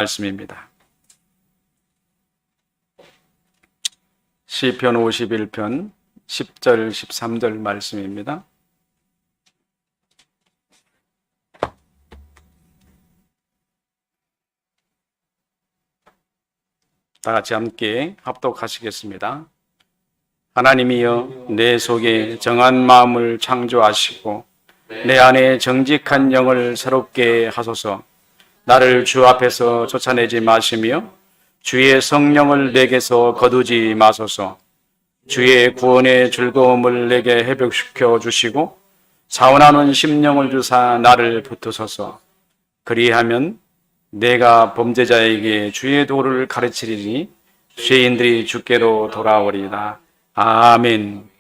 말씀입니다. 시편 51편 10절 13절 말씀입니다. 다 같이 함께 합독하시겠습니다. 하나님이여, 내 속에 정한 마음을 창조하시고 내 안에 정직한 영을 새롭게 하소서. 나를 주 앞에서 쫓아내지 마시며 주의 성령을 내게서 거두지 마소서. 주의 구원의 즐거움을 내게 회복시켜 주시고 사원하는 심령을 주사 나를 붙드소서. 그리하면 내가 범죄자에게 주의 도를 가르치리니 죄인들이 주께로 돌아오리이다. 아멘.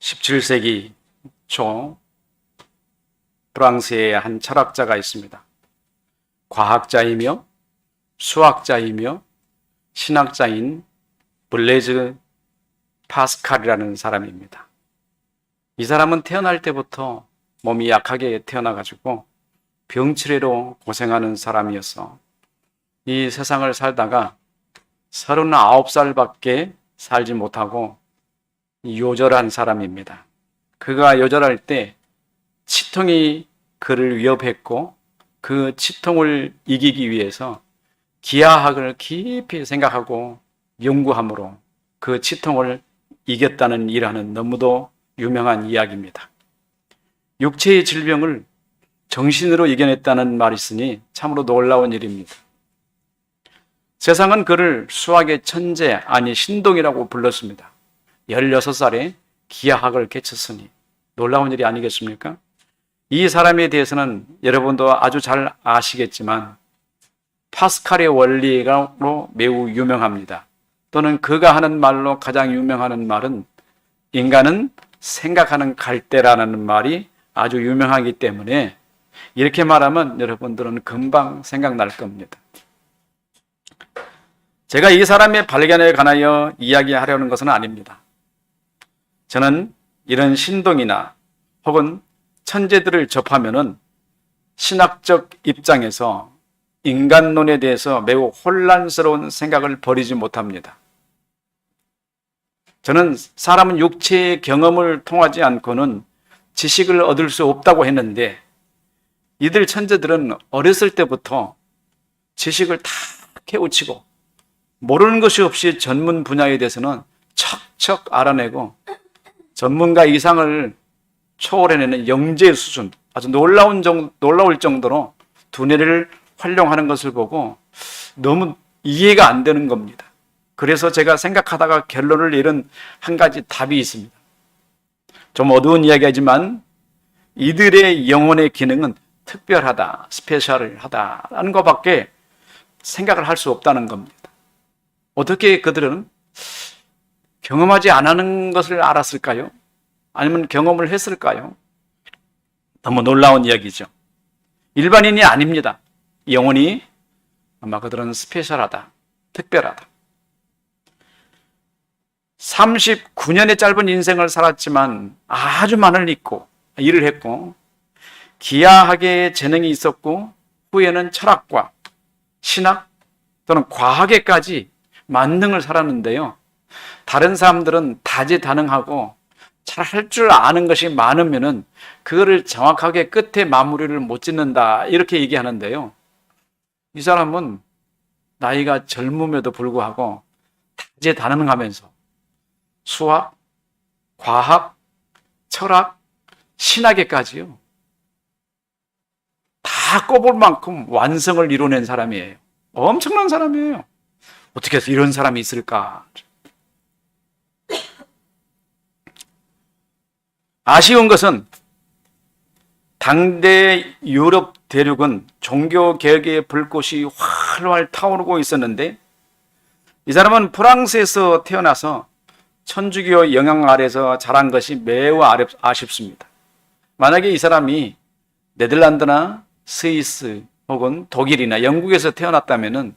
(17세기) 초 프랑스의 한 철학자가 있습니다. 과학자이며 수학자이며 신학자인 블레즈 파스칼이라는 사람입니다. 이 사람은 태어날 때부터 몸이 약하게 태어나가지고 병치레로 고생하는 사람이어서 이 세상을 살다가 39살밖에 살지 못하고 요절한 사람입니다. 그가 요절할 때 치통이 그를 위협했고 그 치통을 이기기 위해서 기하학을 깊이 생각하고 연구함으로 그 치통을 이겼다는 일화는 너무도 유명한 이야기입니다. 육체의 질병을 정신으로 이겨냈다는 말이 있으니 참으로 놀라운 일입니다. 세상은 그를 수학의 천재, 아니 신동이라고 불렀습니다. 16살에 기하학을 개쳤으니 놀라운 일이 아니겠습니까? 이 사람에 대해서는 여러분도 아주 잘 아시겠지만 파스칼의 원리로 매우 유명합니다. 또는 그가 하는 말로 가장 유명한 말은 인간은 생각하는 갈대라는 말이 아주 유명하기 때문에 이렇게 말하면 여러분들은 금방 생각날 겁니다. 제가 이 사람의 발견에 관하여 이야기하려는 것은 아닙니다. 저는 이런 신동이나 혹은 천재들을 접하면은 신학적 입장에서 인간론에 대해서 매우 혼란스러운 생각을 버리지 못합니다. 저는 사람은 육체의 경험을 통하지 않고는 지식을 얻을 수 없다고 했는데 이들 천재들은 어렸을 때부터 지식을 다 깨우치고 모르는 것이 없이 전문 분야에 대해서는 척척 알아내고 전문가 이상을 초월해내는 영재 수준, 아주 놀라울 정도로 두뇌를 활용하는 것을 보고 너무 이해가 안 되는 겁니다. 그래서 제가 생각하다가 결론을 내린 한 가지 답이 있습니다. 좀 어두운 이야기지만 이들의 영혼의 기능은 특별하다, 스페셜하다라는 것밖에 생각을 할 수 없다는 겁니다. 어떻게 그들은 경험하지 않은 것을 알았을까요? 아니면 경험을 했을까요? 너무 놀라운 이야기죠. 일반인이 아닙니다. 영혼이 아마 그들은 스페셜하다, 특별하다. 39년의 짧은 인생을 살았지만 아주 많은 일을 했고 기하학에 재능이 있었고 후에는 철학과 신학 또는 과학에까지 만능을 살았는데요. 다른 사람들은 다재다능하고 잘 할 줄 아는 것이 많으면은 그거를 정확하게 끝에 마무리를 못 짓는다 이렇게 얘기하는데요. 이 사람은 나이가 젊음에도 불구하고 다재다능하면서 수학, 과학, 철학, 신학에까지요. 다 꼽을 만큼 완성을 이뤄낸 사람이에요. 엄청난 사람이에요. 어떻게 해서 이런 사람이 있을까? 아쉬운 것은 당대 유럽 대륙은 종교개혁의 불꽃이 활활 타오르고 있었는데 이 사람은 프랑스에서 태어나서 천주교 영향 아래서 자란 것이 매우 아쉽습니다. 만약에 이 사람이 네덜란드나 스위스 혹은 독일이나 영국에서 태어났다면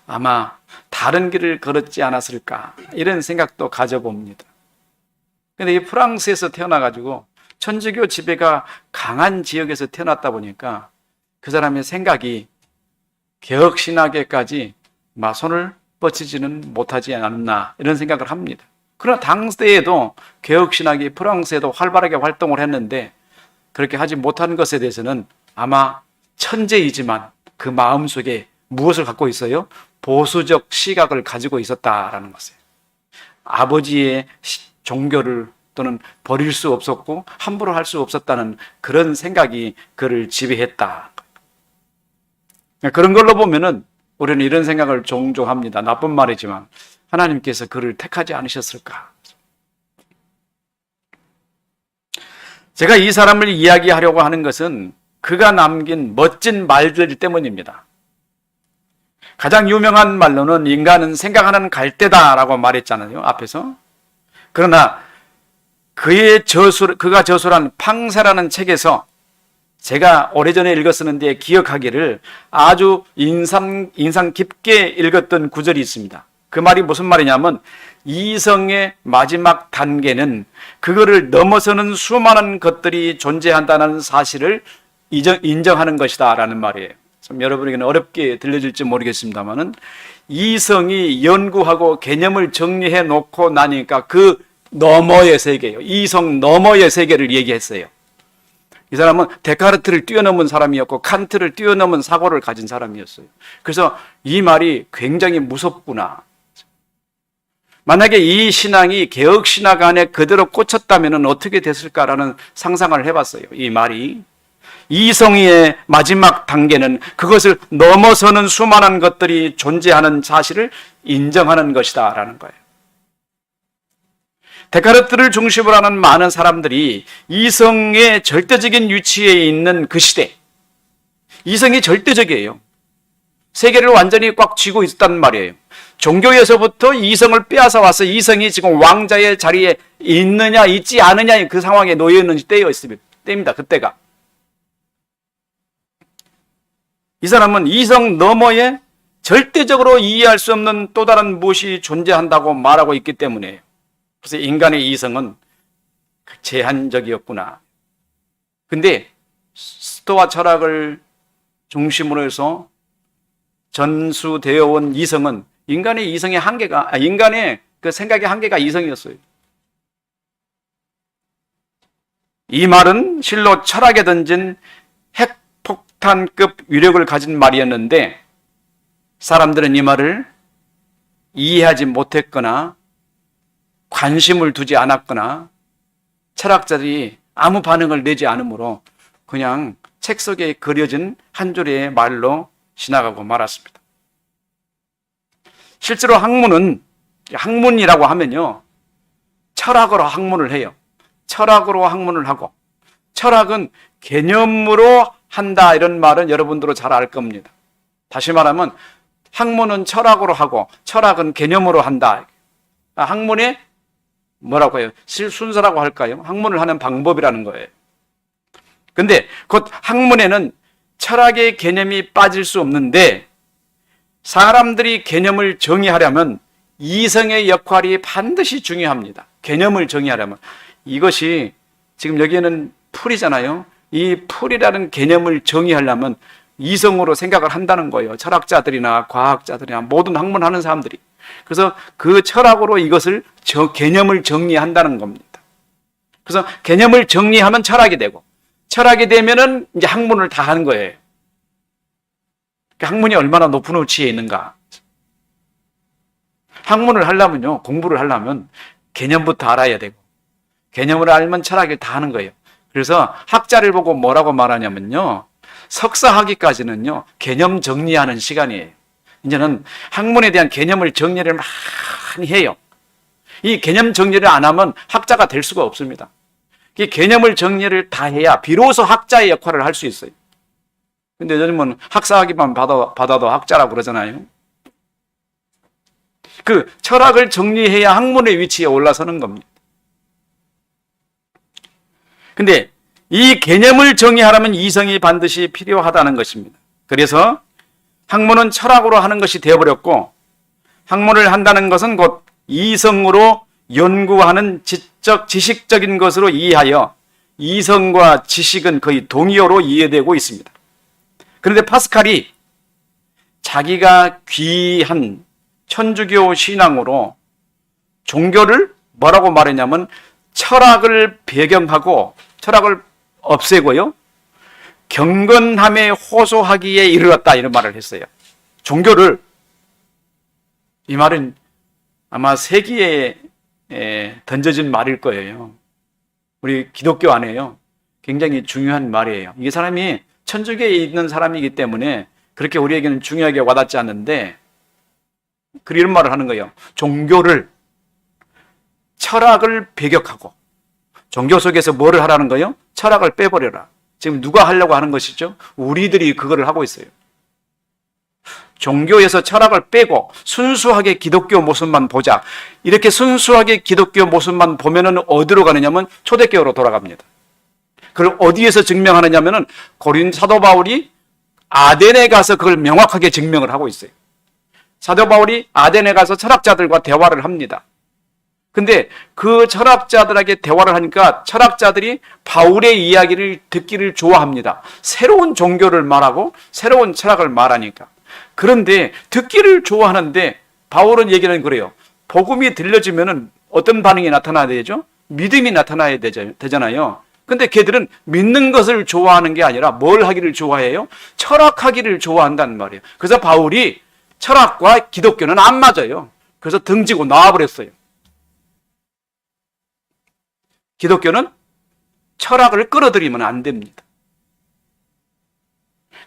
아마 다른 길을 걸었지 않았을까 이런 생각도 가져봅니다. 근데 이 프랑스에서 태어나가지고 천주교 지배가 강한 지역에서 태어났다 보니까 그 사람의 생각이 개혁신학에까지 손을 뻗치지는 못하지 않았나 이런 생각을 합니다. 그러나 당시에도 개혁신학이 프랑스에도 활발하게 활동을 했는데 그렇게 하지 못한 것에 대해서는 아마 천재이지만 그 마음속에 무엇을 갖고 있어요? 보수적 시각을 가지고 있었다라는 것이에요. 아버지의 종교를 또는 버릴 수 없었고 함부로 할 수 없었다는 그런 생각이 그를 지배했다. 그런 걸로 보면은 우리는 이런 생각을 종종 합니다. 나쁜 말이지만 하나님께서 그를 택하지 않으셨을까? 제가 이 사람을 이야기하려고 하는 것은 그가 남긴 멋진 말들 때문입니다. 가장 유명한 말로는 인간은 생각하는 갈대다라고 말했잖아요, 앞에서. 그러나 그가 저술한 팡세라는 책에서 제가 오래전에 읽었었는데 기억하기를 아주 인상 깊게 읽었던 구절이 있습니다. 그 말이 무슨 말이냐면 이성의 마지막 단계는 그거를 넘어서는 수많은 것들이 존재한다는 사실을 인정하는 것이다 라는 말이에요. 좀 여러분에게는 어렵게 들려질지 모르겠습니다만은 이성이 연구하고 개념을 정리해 놓고 나니까 그 너머의 세계예요. 이성 너머의 세계를 얘기했어요. 이 사람은 데카르트를 뛰어넘은 사람이었고 칸트를 뛰어넘은 사고를 가진 사람이었어요. 그래서 이 말이 굉장히 무섭구나. 만약에 이 신앙이 개혁신학 안에 그대로 꽂혔다면 어떻게 됐을까라는 상상을 해봤어요. 이 말이 이성의 마지막 단계는 그것을 넘어서는 수많은 것들이 존재하는 사실을 인정하는 것이다 라는 거예요. 데카르트를 중심으로 하는 많은 사람들이 이성의 절대적인 위치에 있는 그 시대, 이성이 절대적이에요. 세계를 완전히 꽉 쥐고 있었단 말이에요. 종교에서부터 이성을 빼앗아 와서 이성이 지금 왕자의 자리에 있느냐 있지 않느냐 그 상황에 놓여 있는 때입니다. 그때가. 이 사람은 이성 너머에 절대적으로 이해할 수 없는 또 다른 무엇이 존재한다고 말하고 있기 때문에 그래서 인간의 이성은 제한적이었구나. 근데 스토아 철학을 중심으로 해서 전수되어 온 이성은 인간의 이성의 한계가, 인간의 그 생각의 한계가 이성이었어요. 이 말은 실로 철학에 던진 핵폭탄급 위력을 가진 말이었는데 사람들은 이 말을 이해하지 못했거나 관심을 두지 않았거나 철학자들이 아무 반응을 내지 않으므로 그냥 책 속에 그려진 한 줄의 말로 지나가고 말았습니다. 실제로 학문이라고 하면요, 철학으로 학문을 해요. 철학으로 학문을 하고, 철학은 개념으로 한다 이런 말은 여러분들도 잘 알 겁니다. 다시 말하면 학문은 철학으로 하고 철학은 개념으로 한다. 학문의 뭐라고 해요? 순서라고 할까요? 학문을 하는 방법이라는 거예요. 근데 곧 학문에는 철학의 개념이 빠질 수 없는데 사람들이 개념을 정의하려면 이성의 역할이 반드시 중요합니다. 개념을 정의하려면. 이것이 지금 여기에는 풀이잖아요. 이 풀이라는 개념을 정의하려면 이성으로 생각을 한다는 거예요. 철학자들이나 과학자들이나 모든 학문하는 사람들이. 그래서 그 철학으로 이것을 개념을 정리한다는 겁니다. 그래서 개념을 정리하면 철학이 되고 철학이 되면은 이제 학문을 다 하는 거예요. 학문이 얼마나 높은 위치에 있는가. 학문을 하려면요, 공부를 하려면 개념부터 알아야 되고 개념을 알면 철학을 다 하는 거예요. 그래서 학자를 보고 뭐라고 말하냐면요, 석사학위까지는요 개념 정리하는 시간이에요. 이제는 학문에 대한 개념을 정리를 많이 해요. 이 개념 정리를 안 하면 학자가 될 수가 없습니다. 이 개념을 정리를 다 해야 비로소 학자의 역할을 할 수 있어요. 근데 요즘은 학사학위만 받아도 학자라고 그러잖아요. 그 철학을 정리해야 학문의 위치에 올라서는 겁니다. 근데 이 개념을 정의하려면 이성이 반드시 필요하다는 것입니다. 그래서 학문은 철학으로 하는 것이 되어버렸고 학문을 한다는 것은 곧 이성으로 연구하는 지식적인 것으로 이해하여 이성과 지식은 거의 동의어로 이해되고 있습니다. 그런데 파스칼이 자기가 귀한 천주교 신앙으로 종교를 뭐라고 말했냐면 철학을 배경하고 철학을 없애고요, 경건함에 호소하기에 이르렀다, 이런 말을 했어요. 종교를, 이 말은 아마 세기에 던져진 말일 거예요. 우리 기독교 안에요, 굉장히 중요한 말이에요. 이 사람이 천주교에 있는 사람이기 때문에 그렇게 우리에게는 중요하게 와닿지 않는데, 이런 말을 하는 거예요. 종교를, 철학을 배격하고, 종교 속에서 뭐를 하라는 거예요? 철학을 빼버려라. 지금 누가 하려고 하는 것이죠? 우리들이 그거를 하고 있어요. 종교에서 철학을 빼고 순수하게 기독교 모습만 보자. 이렇게 순수하게 기독교 모습만 보면은 어디로 가느냐면 초대교회로 돌아갑니다. 그걸 어디에서 증명하느냐면은 고린 사도 바울이 아덴에 가서 그걸 명확하게 증명을 하고 있어요. 사도 바울이 아덴에 가서 철학자들과 대화를 합니다. 근데 그 철학자들에게 대화를 하니까 철학자들이 바울의 이야기를 듣기를 좋아합니다. 새로운 종교를 말하고 새로운 철학을 말하니까. 그런데 듣기를 좋아하는데 바울은 얘기는 그래요. 복음이 들려지면은 어떤 반응이 나타나야 되죠? 믿음이 나타나야 되잖아요. 근데 걔들은 믿는 것을 좋아하는 게 아니라 뭘 하기를 좋아해요? 철학하기를 좋아한다는 말이에요. 그래서 바울이 철학과 기독교는 안 맞아요. 그래서 등지고 나와버렸어요. 기독교는 철학을 끌어들이면 안 됩니다.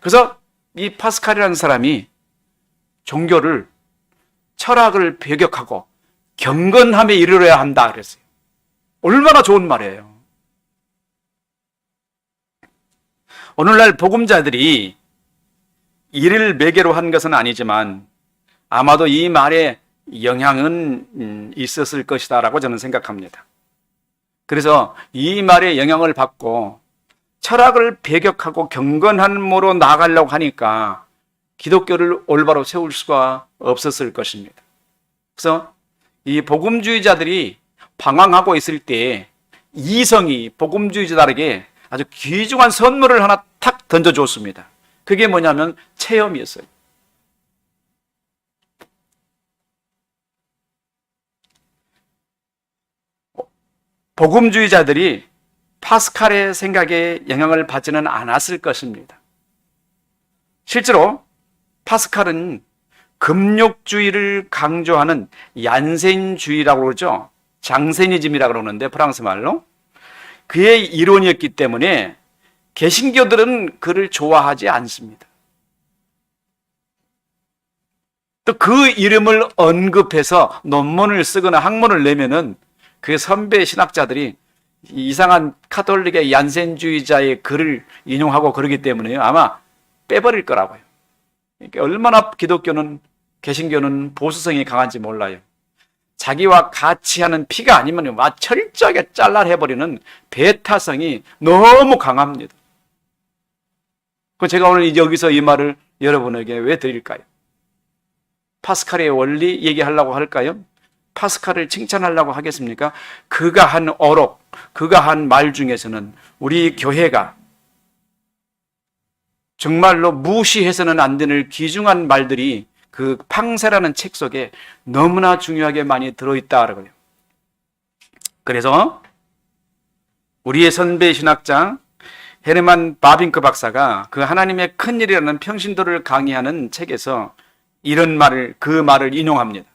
그래서 이 파스칼이라는 사람이 종교를, 철학을 배격하고 경건함에 이르러야 한다 그랬어요. 얼마나 좋은 말이에요. 오늘날 복음자들이 이를 매개로 한 것은 아니지만 아마도 이 말에 영향은 있었을 것이다 라고 저는 생각합니다. 그래서 이 말에 영향을 받고 철학을 배격하고 경건함으로 나아가려고 하니까 기독교를 올바로 세울 수가 없었을 것입니다. 그래서 이 복음주의자들이 방황하고 있을 때 이성이 복음주의자들에게 아주 귀중한 선물을 하나 탁 던져줬습니다. 그게 뭐냐면 체험이었어요. 복음주의자들이 파스칼의 생각에 영향을 받지는 않았을 것입니다. 실제로 파스칼은 금욕주의를 강조하는 얀센주의라고 그러죠. 장세니즘이라고 그러는데 프랑스 말로. 그의 이론이었기 때문에 개신교들은 그를 좋아하지 않습니다. 또 그 이름을 언급해서 논문을 쓰거나 학문을 내면은 그 선배 신학자들이 이상한 카톨릭의 얀센주의자의 글을 인용하고 그러기 때문에 아마 빼버릴 거라고요. 그러니까 얼마나 기독교는, 개신교는 보수성이 강한지 몰라요. 자기와 같이 하는 피가 아니면 철저하게 잘라내버리는 배타성이 너무 강합니다. 제가 오늘 여기서 이 말을 여러분에게 왜 드릴까요? 파스칼의 원리 얘기하려고 할까요? 파스칼을 칭찬하려고 하겠습니까? 그가 한 어록, 그가 한 말 중에서는 우리 교회가 정말로 무시해서는 안 되는 귀중한 말들이 그 팡세라는 책 속에 너무나 중요하게 많이 들어있다고요. 그래서 우리의 선배 신학자 헤르만 바빙크 박사가 그 하나님의 큰일이라는 평신도를 강의하는 책에서 이런 말을, 그 말을 인용합니다.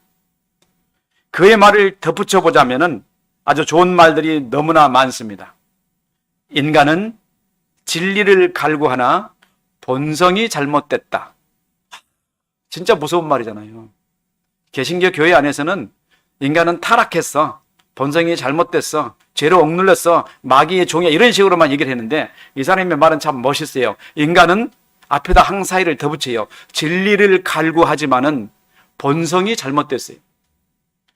그의 말을 덧붙여 보자면은 아주 좋은 말들이 너무나 많습니다. 인간은 진리를 갈구하나 본성이 잘못됐다. 진짜 무서운 말이잖아요. 개신교 교회 안에서는 인간은 타락했어, 본성이 잘못됐어, 죄로 억눌렸어, 마귀의 종이야, 이런 식으로만 얘기를 했는데 이 사람의 말은 참 멋있어요. 인간은 앞에다 항사이를 더 붙여요. 진리를 갈구하지만은 본성이 잘못됐어요.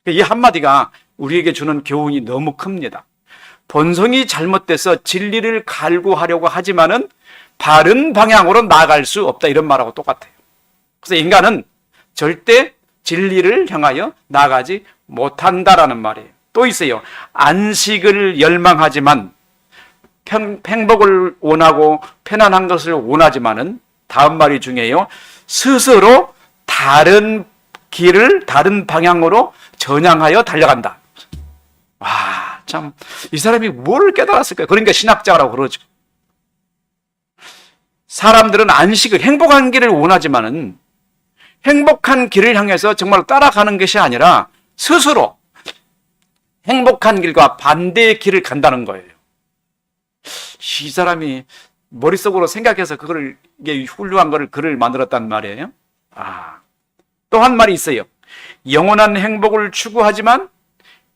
이 한마디가 우리에게 주는 교훈이 너무 큽니다. 본성이 잘못돼서 진리를 갈구하려고 하지만은 바른 방향으로 나아갈 수 없다, 이런 말하고 똑같아요. 그래서 인간은 절대 진리를 향하여 나아가지 못한다라는 말이에요. 또 있어요. 안식을 열망하지만 행복을 원하고 편안한 것을 원하지만은 다음 말이 중요해요. 스스로 다른 길을 다른 방향으로 전향하여 달려간다. 와, 참 이 사람이 뭘 깨달았을까요? 그러니까 신학자라고 그러죠. 사람들은 안식을, 행복한 길을 원하지만은 행복한 길을 향해서 정말 따라가는 것이 아니라 스스로 행복한 길과 반대의 길을 간다는 거예요. 이 사람이 머릿속으로 생각해서 그걸, 이게 훌륭한 글을 만들었단 말이에요. 또 한 말이 있어요. 영원한 행복을 추구하지만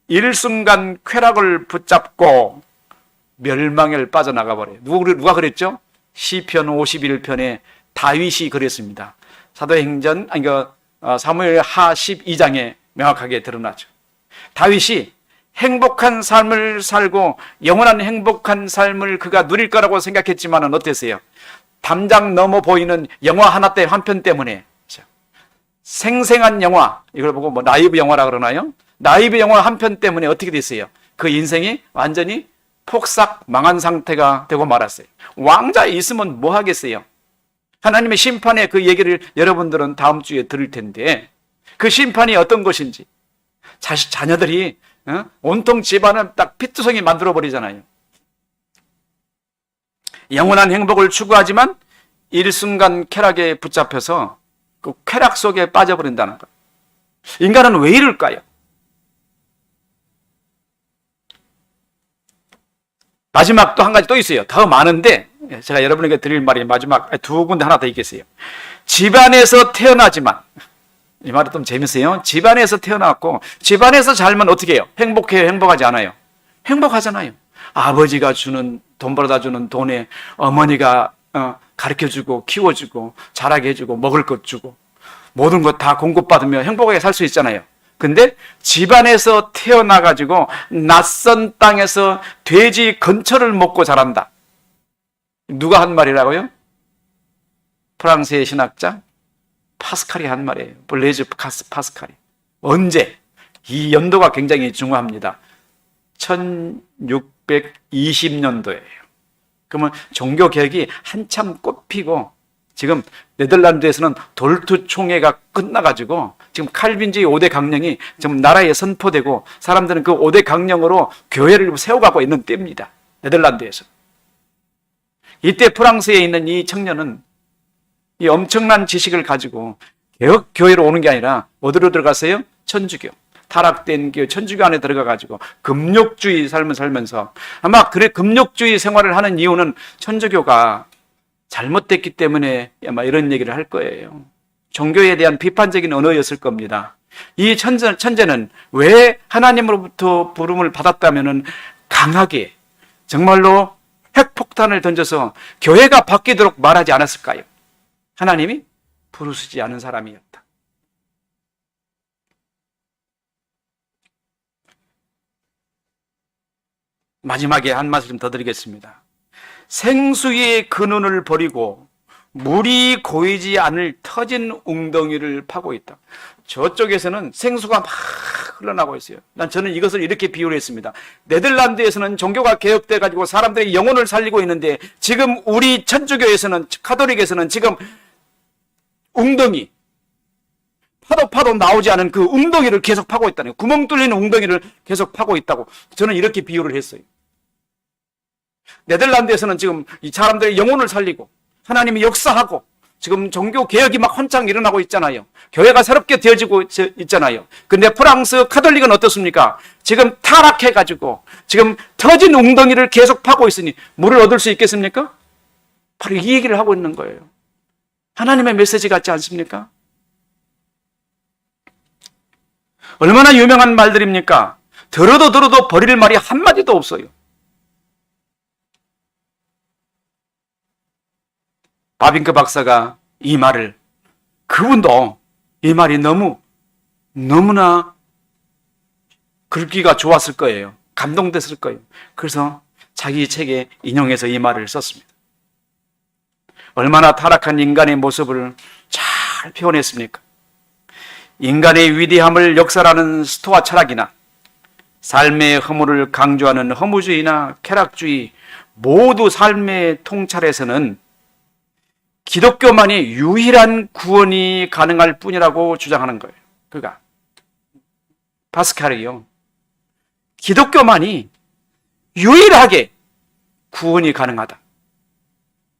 일순간 쾌락을 붙잡고 멸망에 빠져나가 버려요. 누가 그랬죠? 시편 51편에 다윗이 그랬습니다. 사도행전, 사무엘 하 12장에 명확하게 드러나죠. 다윗이 행복한 삶을 살고 영원한 행복한 삶을 그가 누릴 거라고 생각했지만 어땠어요? 담장 넘어 보이는 영화 한 편 때문에 생생한 영화, 이걸 보고 뭐 라이브 영화라 그러나요? 라이브 영화 한 편 때문에 어떻게 됐어요? 그 인생이 완전히 폭삭 망한 상태가 되고 말았어요. 왕자에 있으면 뭐 하겠어요? 하나님의 심판의 그 얘기를 여러분들은 다음 주에 들을 텐데 그 심판이 어떤 것인지, 자녀들이 온통 집안을 딱 피투성이 만들어 버리잖아요. 영원한 행복을 추구하지만 일순간 쾌락에 붙잡혀서 그 쾌락 속에 빠져버린다는 것. 인간은 왜 이럴까요? 마지막 또 한 가지 또 있어요. 더 많은데 제가 여러분에게 드릴 말이 마지막 두 군데 하나 더 있겠어요. 집안에서 태어나지만, 이 말이 좀 재밌어요. 집안에서 태어났고 집안에서 살면 어떻게 해요? 행복해요? 행복하지 않아요? 행복하잖아요. 아버지가 주는, 돈 벌어다 주는 돈에 어머니가 가르쳐주고 키워주고 자라게 해주고 먹을 것 주고 모든 것 다 공급받으며 행복하게 살 수 있잖아요. 근데 집안에서 태어나가지고 낯선 땅에서 돼지 건철을 먹고 자란다. 누가 한 말이라고요? 프랑스의 신학자 파스칼이 한 말이에요. 블레이즈 파스칼이. 언제? 이 연도가 굉장히 중요합니다. 1620년도예요. 그러면 종교개혁이 한참 꽃피고 지금 네덜란드에서는 돌투 총회가 끝나가지고 지금 칼빈주의 5대 강령이 지금 나라에 선포되고 사람들은 그 5대 강령으로 교회를 세워가고 있는 때입니다. 네덜란드에서. 이때 프랑스에 있는 이 청년은 이 엄청난 지식을 가지고 개혁 교회로 오는 게 아니라 어디로 들어갔어요? 천주교. 타락된 그 천주교 안에 들어가가지고 금욕주의 삶을 살면서 아마 그래 금욕주의 생활을 하는 이유는 천주교가 잘못됐기 때문에 아마 이런 얘기를 할 거예요. 종교에 대한 비판적인 언어였을 겁니다. 이 천재는 왜 하나님으로부터 부름을 받았다면은 강하게 정말로 핵폭탄을 던져서 교회가 바뀌도록 말하지 않았을까요? 하나님이 부르시지 않은 사람이었다. 마지막에 한 말씀 더 드리겠습니다. 생수의 근원을 버리고 물이 고이지 않을 터진 웅덩이를 파고 있다. 저쪽에서는 생수가 막 흘러나오고 있어요. 저는 이것을 이렇게 비유를 했습니다. 네덜란드에서는 종교가 개혁돼 가지고 사람들의 영혼을 살리고 있는데 지금 우리 천주교에서는, 카톨릭에서는 지금 웅덩이, 파도 나오지 않은 그 웅덩이를 계속 파고 있다는 거예요. 구멍 뚫리는 웅덩이를 계속 파고 있다고 저는 이렇게 비유를 했어요. 네덜란드에서는 지금 이 사람들의 영혼을 살리고 하나님이 역사하고 지금 종교 개혁이 막 한창 일어나고 있잖아요. 교회가 새롭게 되어지고 있잖아요. 근데 프랑스 카톨릭은 어떻습니까? 지금 타락해가지고 지금 터진 웅덩이를 계속 파고 있으니 물을 얻을 수 있겠습니까? 바로 이 얘기를 하고 있는 거예요. 하나님의 메시지 같지 않습니까? 얼마나 유명한 말들입니까? 들어도 버릴 말이 한마디도 없어요. 바빙크 박사가 이 말을, 그분도 이 말이 너무나 글귀가 좋았을 거예요. 감동됐을 거예요. 그래서 자기 책에 인용해서 이 말을 썼습니다. 얼마나 타락한 인간의 모습을 잘 표현했습니까? 인간의 위대함을 역설하는 스토아 철학이나 삶의 허물을 강조하는 허무주의나 쾌락주의, 모두 삶의 통찰에서는 기독교만이 유일한 구원이 가능할 뿐이라고 주장하는 거예요. 그가 파스칼이요. 기독교만이 유일하게 구원이 가능하다.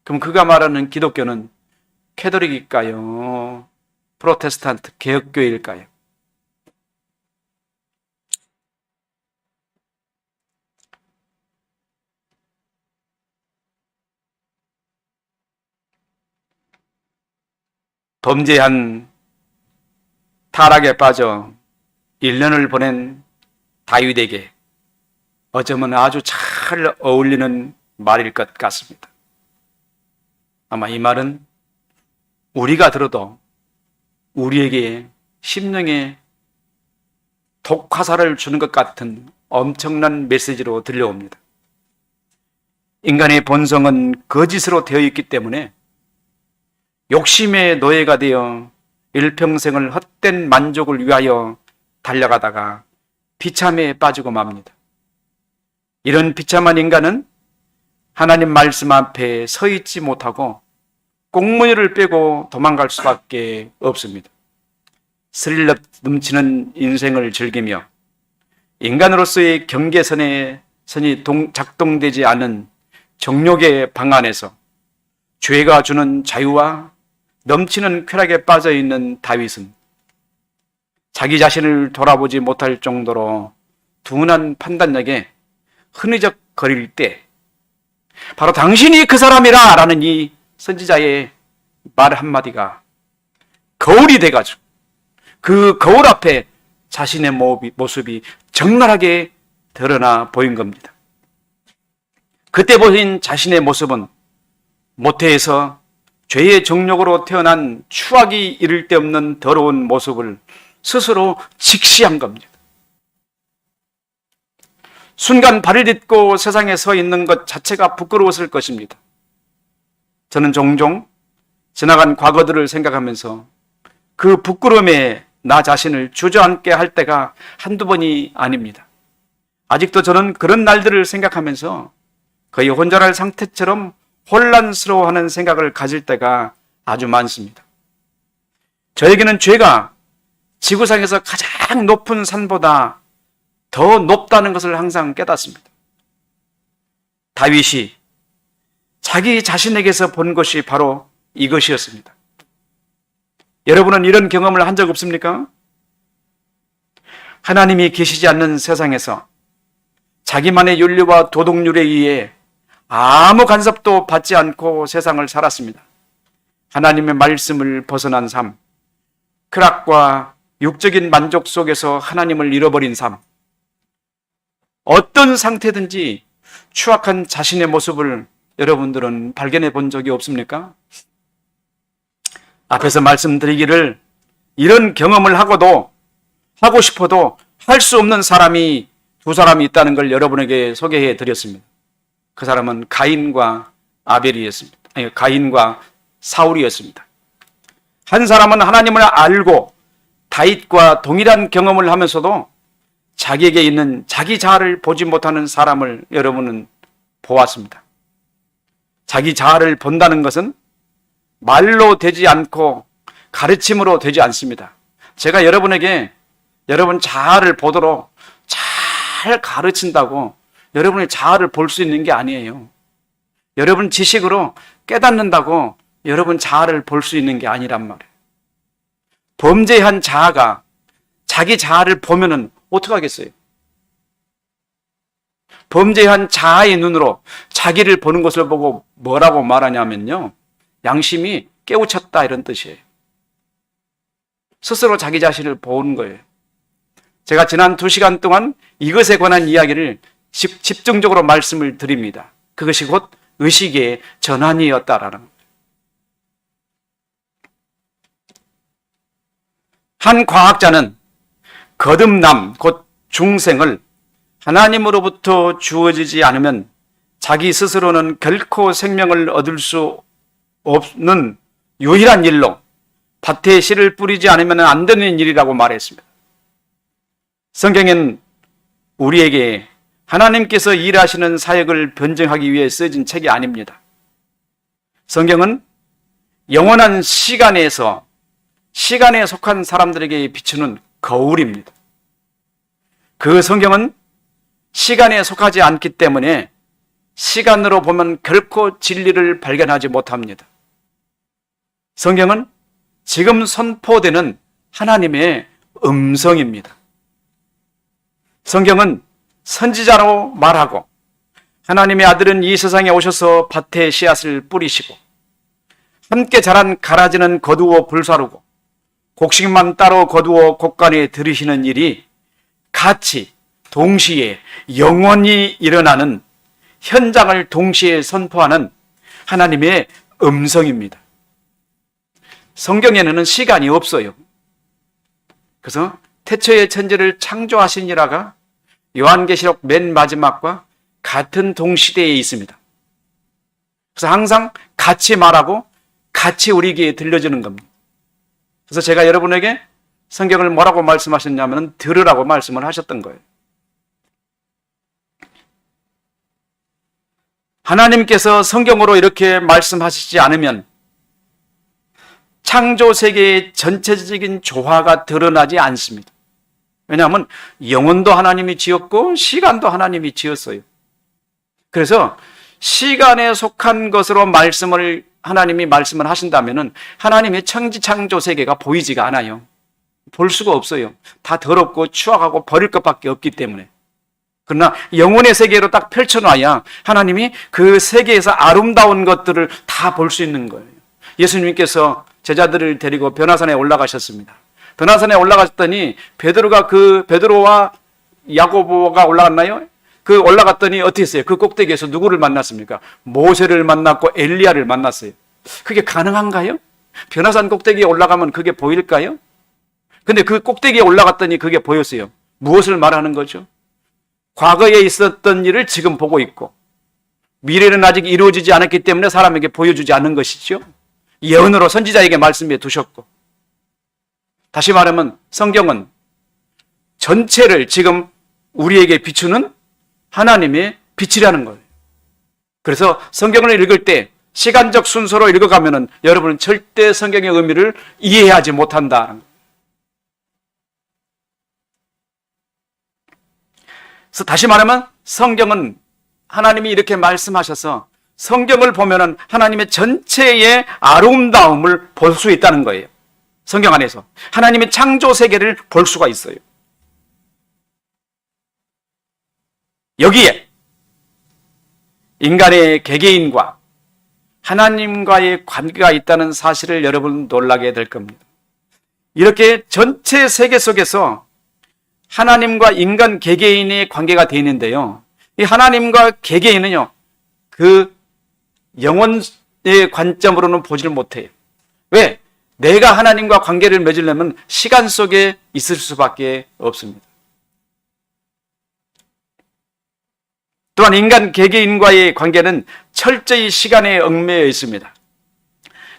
그럼 그가 말하는 기독교는 캐톨릭일까요? 프로테스탄트 개혁교일까요? 범죄한 타락에 빠져 1년을 보낸 다윗에게 어쩌면 아주 잘 어울리는 말일 것 같습니다. 아마 이 말은 우리가 들어도 우리에게 심령에 독화살을 주는 것 같은 엄청난 메시지로 들려옵니다. 인간의 본성은 거짓으로 되어 있기 때문에 욕심의 노예가 되어 일평생을 헛된 만족을 위하여 달려가다가 비참에 빠지고 맙니다. 이런 비참한 인간은 하나님 말씀 앞에 서 있지 못하고 꽁무니를 빼고 도망갈 수밖에 없습니다. 스릴 넘치는 인생을 즐기며 인간으로서의 경계선이 작동되지 않은 정욕의 방안에서 죄가 주는 자유와 넘치는 쾌락에 빠져 있는 다윗은 자기 자신을 돌아보지 못할 정도로 둔한 판단력에 흐느적거릴 때 바로 당신이 그 사람이라 라는 이 선지자의 말 한마디가 거울이 돼가지고 그 거울 앞에 자신의 모습이 적나라하게 드러나 보인 겁니다. 그때 보인 자신의 모습은 모태에서 죄의 정욕으로 태어난 추악이 이를 데 없는 더러운 모습을 스스로 직시한 겁니다. 순간 발을 딛고 세상에 서 있는 것 자체가 부끄러웠을 것입니다. 저는 종종 지나간 과거들을 생각하면서 그 부끄러움에 나 자신을 주저앉게 할 때가 한두 번이 아닙니다. 아직도 저는 그런 날들을 생각하면서 거의 혼절할 상태처럼 혼란스러워하는 생각을 가질 때가 아주 많습니다. 저에게는 죄가 지구상에서 가장 높은 산보다 더 높다는 것을 항상 깨닫습니다. 다윗이 자기 자신에게서 본 것이 바로 이것이었습니다. 여러분은 이런 경험을 한 적 없습니까? 하나님이 계시지 않는 세상에서 자기만의 윤리와 도덕률에 의해 아무 간섭도 받지 않고 세상을 살았습니다. 하나님의 말씀을 벗어난 삶, 쾌락과 육적인 만족 속에서 하나님을 잃어버린 삶, 어떤 상태든지 추악한 자신의 모습을 여러분들은 발견해 본 적이 없습니까? 앞에서 말씀드리기를 이런 경험을 하고 싶어도 할 수 없는 사람이 두 사람이 있다는 걸 여러분에게 소개해 드렸습니다. 그 사람은 가인과 아벨이었습니다. 아니, 가인과 사울이었습니다. 한 사람은 하나님을 알고 다윗과 동일한 경험을 하면서도 자기에게 있는 자기 자아를 보지 못하는 사람을 여러분은 보았습니다. 자기 자아를 본다는 것은 말로 되지 않고 가르침으로 되지 않습니다. 제가 여러분에게 여러분 자아를 보도록 잘 가르친다고 여러분의 자아를 볼 수 있는 게 아니에요. 여러분 지식으로 깨닫는다고 여러분 자아를 볼 수 있는 게 아니란 말이에요. 범죄한 자아가 자기 자아를 보면은 어떡하겠어요? 범죄한 자아의 눈으로 자기를 보는 것을 보고 뭐라고 말하냐면요, 양심이 깨우쳤다 이런 뜻이에요. 스스로 자기 자신을 보는 거예요. 제가 지난 2시간 동안 이것에 관한 이야기를 집중적으로 말씀을 드립니다. 그것이 곧 의식의 전환이었다라는 거예요. 한 과학자는 거듭남, 곧 중생을 하나님으로부터 주어지지 않으면 자기 스스로는 결코 생명을 얻을 수 없는 유일한 일로 밭에 씨를 뿌리지 않으면 안 되는 일이라고 말했습니다. 성경엔 우리에게 하나님께서 일하시는 사역을 변증하기 위해 쓰여진 책이 아닙니다. 성경은 영원한 시간에 속한 사람들에게 비추는 거울입니다. 그 성경은 시간에 속하지 않기 때문에 시간으로 보면 결코 진리를 발견하지 못합니다. 성경은 지금 선포되는 하나님의 음성입니다. 성경은 선지자로 말하고 하나님의 아들은 이 세상에 오셔서 밭에 씨앗을 뿌리시고 함께 자란 가라지는 거두어 불사르고 곡식만 따로 거두어 곡간에 들이시는 일이 같이 동시에 영원히 일어나는 현장을 동시에 선포하는 하나님의 음성입니다. 성경에는 시간이 없어요. 그래서 태초에 천지를 창조하시니라가 요한계시록 맨 마지막과 같은 동시대에 있습니다. 그래서 항상 같이 말하고 같이 우리에게 들려주는 겁니다. 그래서 제가 여러분에게 성경을 뭐라고 말씀하셨냐면 들으라고 말씀을 하셨던 거예요. 하나님께서 성경으로 이렇게 말씀하시지 않으면 창조 세계의 전체적인 조화가 드러나지 않습니다. 왜냐하면 영혼도 하나님이 지었고 시간도 하나님이 지었어요. 그래서 시간에 속한 것으로 하나님이 말씀을 하신다면 하나님의 창조 세계가 보이지가 않아요. 볼 수가 없어요. 다 더럽고 추악하고 버릴 것밖에 없기 때문에. 그러나 영혼의 세계로 딱 펼쳐놔야 하나님이 그 세계에서 아름다운 것들을 다 볼 수 있는 거예요. 예수님께서 제자들을 데리고 변화산에 올라가셨습니다. 변화산에 올라갔더니 베드로와 야고보가 올라갔나요? 그 올라갔더니 어떻게 했어요? 그 꼭대기에서 누구를 만났습니까? 모세를 만났고 엘리야를 만났어요. 그게 가능한가요? 변화산 꼭대기에 올라가면 그게 보일까요? 근데 그 꼭대기에 올라갔더니 그게 보였어요. 무엇을 말하는 거죠? 과거에 있었던 일을 지금 보고 있고 미래는 아직 이루어지지 않았기 때문에 사람에게 보여주지 않는 것이죠. 예언으로 선지자에게 말씀해 두셨고, 다시 말하면 성경은 전체를 지금 우리에게 비추는 하나님의 빛이라는 거예요. 그래서 성경을 읽을 때 시간적 순서로 읽어가면은 여러분은 절대 성경의 의미를 이해하지 못한다는 거예요. 그래서 다시 말하면 성경은 하나님이 이렇게 말씀하셔서 성경을 보면은 하나님의 전체의 아름다움을 볼 수 있다는 거예요. 성경 안에서 하나님의 창조 세계를 볼 수가 있어요. 여기에 인간의 개개인과 하나님과의 관계가 있다는 사실을 여러분 놀라게 될 겁니다. 이렇게 전체 세계 속에서 하나님과 인간 개개인의 관계가 되어 있는데요. 이 하나님과 개개인은요, 그 영혼의 관점으로는 보지를 못해요. 왜? 내가 하나님과 관계를 맺으려면 시간 속에 있을 수밖에 없습니다. 또한 인간 개개인과의 관계는 철저히 시간에 얽매여 있습니다.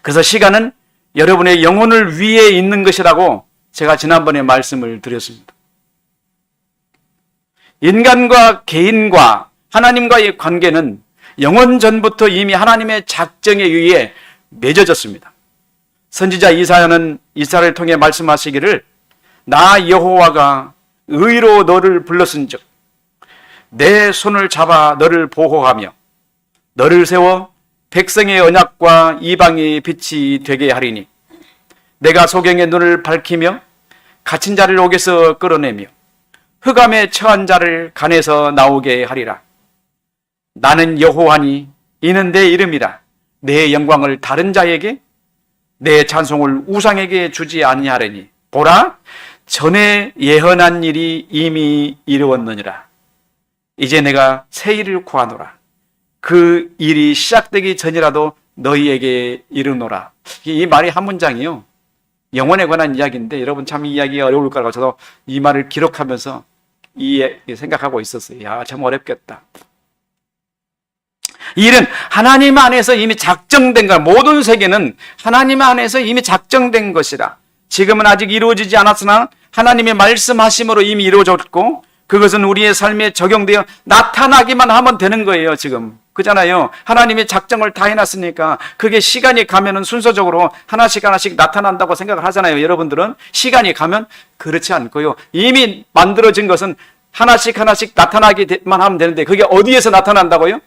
그래서 시간은 여러분의 영혼을 위해 있는 것이라고 제가 지난번에 말씀을 드렸습니다. 인간과 개인과 하나님과의 관계는 영원 전부터 이미 하나님의 작정에 의해 맺어졌습니다. 선지자 이사야는 이사야를 통해 말씀하시기를 나 여호와가 의로 너를 불렀은즉 내 손을 잡아 너를 보호하며 너를 세워 백성의 언약과 이방의 빛이 되게 하리니 내가 소경의 눈을 밝히며 갇힌 자를 옥에서 끌어내며 흑암에 처한 자를 간에서 나오게 하리라. 나는 여호와니 이는 내 이름이라. 내 영광을 다른 자에게 내 찬송을 우상에게 주지 아니하리니 보라 전에 예언한 일이 이미 이루었느니라. 이제 내가 새 일을 구하노라. 그 일이 시작되기 전이라도 너희에게 이르노라. 이 말이 한 문장이요, 영혼에 관한 이야기인데 여러분 참 이 이야기가 어려울 거라고 저도 이 말을 기록하면서 생각하고 있었어요. 야, 참 어렵겠다. 이 일은 하나님 안에서 이미 작정된 것, 모든 세계는 하나님 안에서 이미 작정된 것이라. 지금은 아직 이루어지지 않았으나 하나님의 말씀하심으로 이미 이루어졌고 그것은 우리의 삶에 적용되어 나타나기만 하면 되는 거예요, 지금. 그잖아요. 하나님이 작정을 다 해놨으니까 그게 시간이 가면은 순서적으로 하나씩 하나씩 나타난다고 생각을 하잖아요. 여러분들은 시간이 가면 그렇지 않고요. 이미 만들어진 것은 하나씩 하나씩 나타나기만 하면 되는데 그게 어디에서 나타난다고요?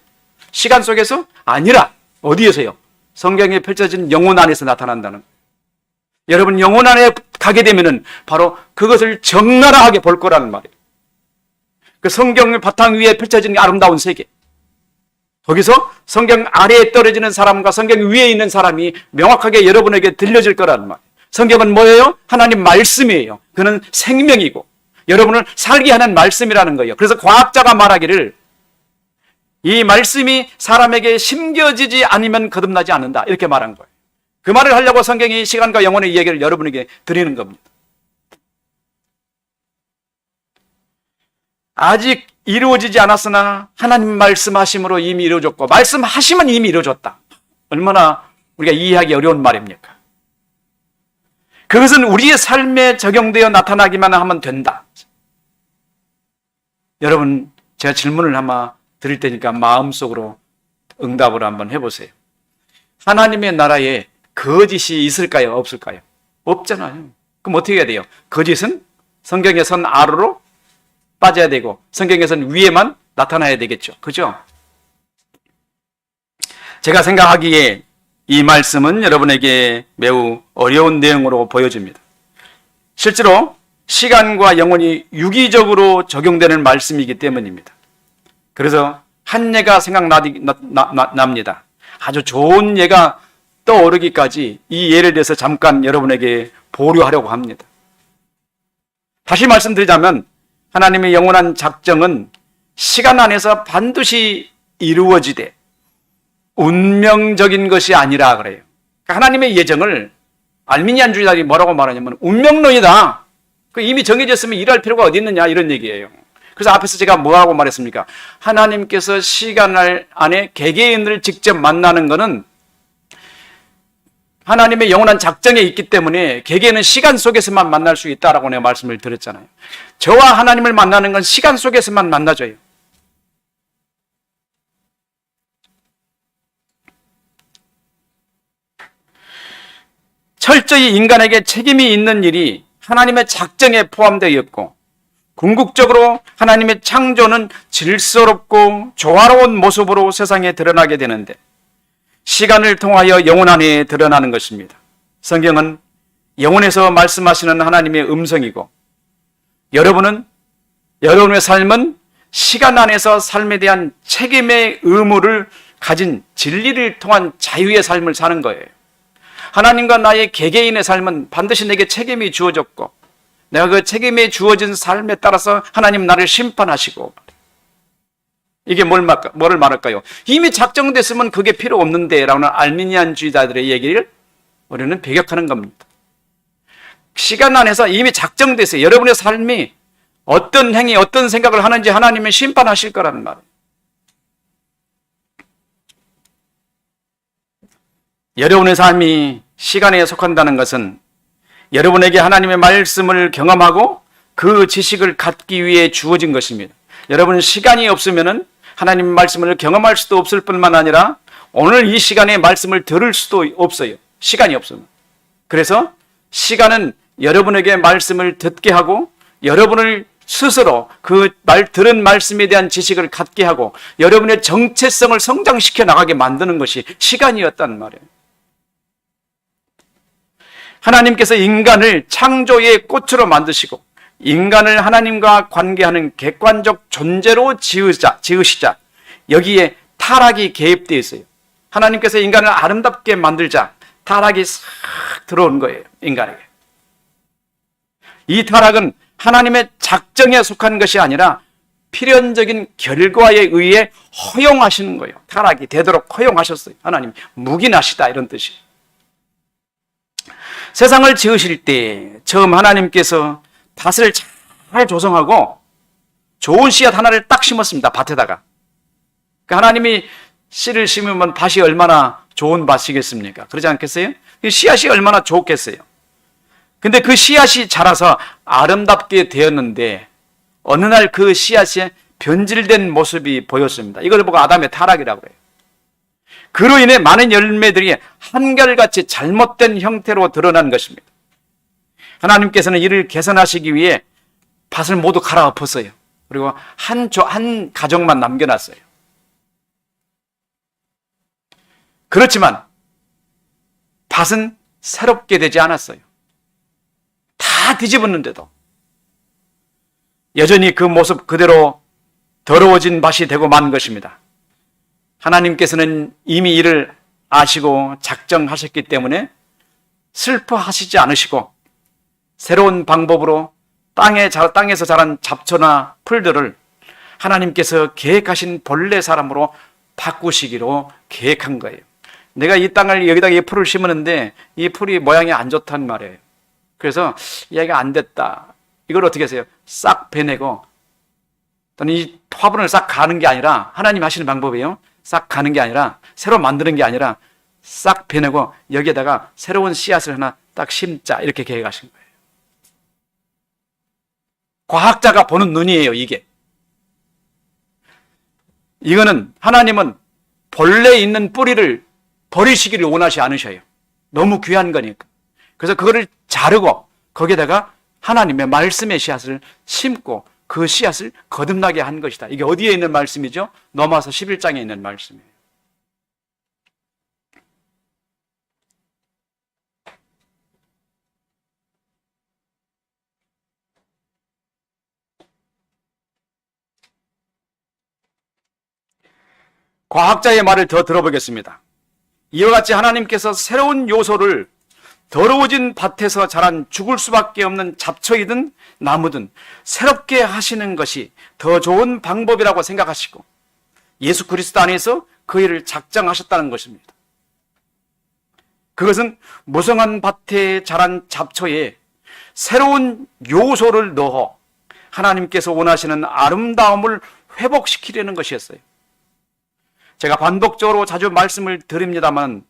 시간 속에서? 아니라 어디에서요? 성경에 펼쳐진 영혼 안에서 나타난다는 거예요. 여러분 영혼 안에 가게 되면은 바로 그것을 적나라하게 볼 거라는 말이에요. 그 성경을 바탕 위에 펼쳐진 아름다운 세계. 거기서 성경 아래에 떨어지는 사람과 성경 위에 있는 사람이 명확하게 여러분에게 들려질 거라는 말이에요. 성경은 뭐예요? 하나님 말씀이에요. 그는 생명이고 여러분을 살게 하는 말씀이라는 거예요. 그래서 과학자가 말하기를 이 말씀이 사람에게 심겨지지 않으면 거듭나지 않는다 이렇게 말한 거예요. 그 말을 하려고 성경이 시간과 영혼의 이야기를 여러분에게 드리는 겁니다. 아직 이루어지지 않았으나 하나님 말씀하심으로 이미 이루어졌고 말씀하시면 이미 이루어졌다. 얼마나 우리가 이해하기 어려운 말입니까? 그것은 우리의 삶에 적용되어 나타나기만 하면 된다. 여러분 제가 질문을 아마 드릴 테니까 마음속으로 응답을 한번 해보세요. 하나님의 나라에 거짓이 있을까요? 없을까요? 없잖아요. 그럼 어떻게 해야 돼요? 거짓은 성경에선 아래로 빠져야 되고 성경에선 위에만 나타나야 되겠죠. 그죠? 제가 생각하기에 이 말씀은 여러분에게 매우 어려운 내용으로 보여집니다. 실제로 시간과 영혼이 유기적으로 적용되는 말씀이기 때문입니다. 그래서 한 예가 생각납니다. 아주 좋은 예가 떠오르기까지 이 예를 대해서 잠깐 여러분에게 보류하려고 합니다. 다시 말씀드리자면 하나님의 영원한 작정은 시간 안에서 반드시 이루어지되 운명적인 것이 아니라 그래요. 하나님의 예정을 알미니안주의자들이 뭐라고 말하냐면 운명론이다. 이미 정해졌으면 일할 필요가 어디 있느냐 이런 얘기예요. 그래서 앞에서 제가 뭐라고 말했습니까? 하나님께서 시간 안에 개개인을 직접 만나는 것은 하나님의 영원한 작정에 있기 때문에 개개인은 시간 속에서만 만날 수 있다라고 내가 말씀을 드렸잖아요. 저와 하나님을 만나는 건 시간 속에서만 만나줘요. 철저히 인간에게 책임이 있는 일이 하나님의 작정에 포함되어 있고 궁극적으로 하나님의 창조는 질서롭고 조화로운 모습으로 세상에 드러나게 되는데 시간을 통하여 영혼 안에 드러나는 것입니다. 성경은 영혼에서 말씀하시는 하나님의 음성이고 여러분의 삶은 시간 안에서 삶에 대한 책임의 의무를 가진 진리를 통한 자유의 삶을 사는 거예요. 하나님과 나의 개개인의 삶은 반드시 내게 책임이 주어졌고 내가 그 책임이 주어진 삶에 따라서 하나님 나를 심판하시고 이게 뭐를 말할까요? 이미 작정됐으면 그게 필요 없는데 라는 알미니안주의자들의 얘기를 우리는 배격하는 겁니다. 시간 안에서 이미 작정됐어요. 여러분의 삶이 어떤 행위, 어떤 생각을 하는지 하나님은 심판하실 거라는 말이에요. 여러분의 삶이 시간에 속한다는 것은 여러분에게 하나님의 말씀을 경험하고 그 지식을 갖기 위해 주어진 것입니다. 여러분 시간이 없으면 하나님 말씀을 경험할 수도 없을 뿐만 아니라 오늘 이 시간에 말씀을 들을 수도 없어요. 시간이 없으면. 그래서 시간은 여러분에게 말씀을 듣게 하고 여러분을 스스로 그 들은 말씀에 대한 지식을 갖게 하고 여러분의 정체성을 성장시켜 나가게 만드는 것이 시간이었단 말이에요. 하나님께서 인간을 창조의 꽃으로 만드시고 인간을 하나님과 관계하는 객관적 존재로 지으시자 여기에 타락이 개입되어 있어요. 하나님께서 인간을 아름답게 만들자 타락이 싹 들어온 거예요. 인간에게. 이 타락은 하나님의 작정에 속한 것이 아니라 필연적인 결과에 의해 허용하시는 거예요. 타락이 되도록 허용하셨어요. 하나님 묵인하시다 이런 뜻이에요. 세상을 지으실 때 처음 하나님께서 밭을 잘 조성하고 좋은 씨앗 하나를 딱 심었습니다. 밭에다가. 그러니까 하나님이 씨를 심으면 밭이 얼마나 좋은 밭이겠습니까? 그러지 않겠어요? 씨앗이 얼마나 좋겠어요? 근데 그 씨앗이 자라서 아름답게 되었는데 어느 날 그 씨앗이 변질된 모습이 보였습니다. 이걸 보고 아담의 타락이라고 해요. 그로 인해 많은 열매들이 한결같이 잘못된 형태로 드러난 것입니다. 하나님께서는 이를 개선하시기 위해 밭을 모두 갈아엎었어요. 그리고 한 가정만 남겨놨어요. 그렇지만 밭은 새롭게 되지 않았어요. 다 뒤집었는데도 여전히 그 모습 그대로 더러워진 밭이 되고 만 것입니다. 하나님께서는 이미 이를 아시고 작정하셨기 때문에 슬퍼하시지 않으시고 새로운 방법으로 땅에서 자란 잡초나 풀들을 하나님께서 계획하신 본래 사람으로 바꾸시기로 계획한 거예요. 내가 이 땅을 여기다가 이 풀을 심었는데 이 풀이 모양이 안 좋단 말이에요. 그래서 얘가 안 됐다. 이걸 어떻게 하세요? 싹 베내고 또는 이 화분을 싹 가는 게 아니라 하나님 하시는 방법이에요. 싹 가는 게 아니라 새로 만드는 게 아니라 싹 베내고 여기에다가 새로운 씨앗을 하나 딱 심자 이렇게 계획하신 거예요. 과학자가 보는 눈이에요, 이게. 이거는 하나님은 본래 있는 뿌리를 버리시기를 원하지 않으셔요. 너무 귀한 거니까. 그래서 그거를 자르고 거기에다가 하나님의 말씀의 씨앗을 심고 그 씨앗을 거듭나게 한 것이다. 이게 어디에 있는 말씀이죠? 로마서 11장에 있는 말씀이에요. 과학자의 말을 더 들어보겠습니다. 이와 같이 하나님께서 새로운 요소를 더러워진 밭에서 자란 죽을 수밖에 없는 잡초이든 나무든 새롭게 하시는 것이 더 좋은 방법이라고 생각하시고 예수 그리스도 안에서 그 일을 작정하셨다는 것입니다. 그것은 무성한 밭에 자란 잡초에 새로운 요소를 넣어 하나님께서 원하시는 아름다움을 회복시키려는 것이었어요. 제가 반복적으로 자주 말씀을 드립니다만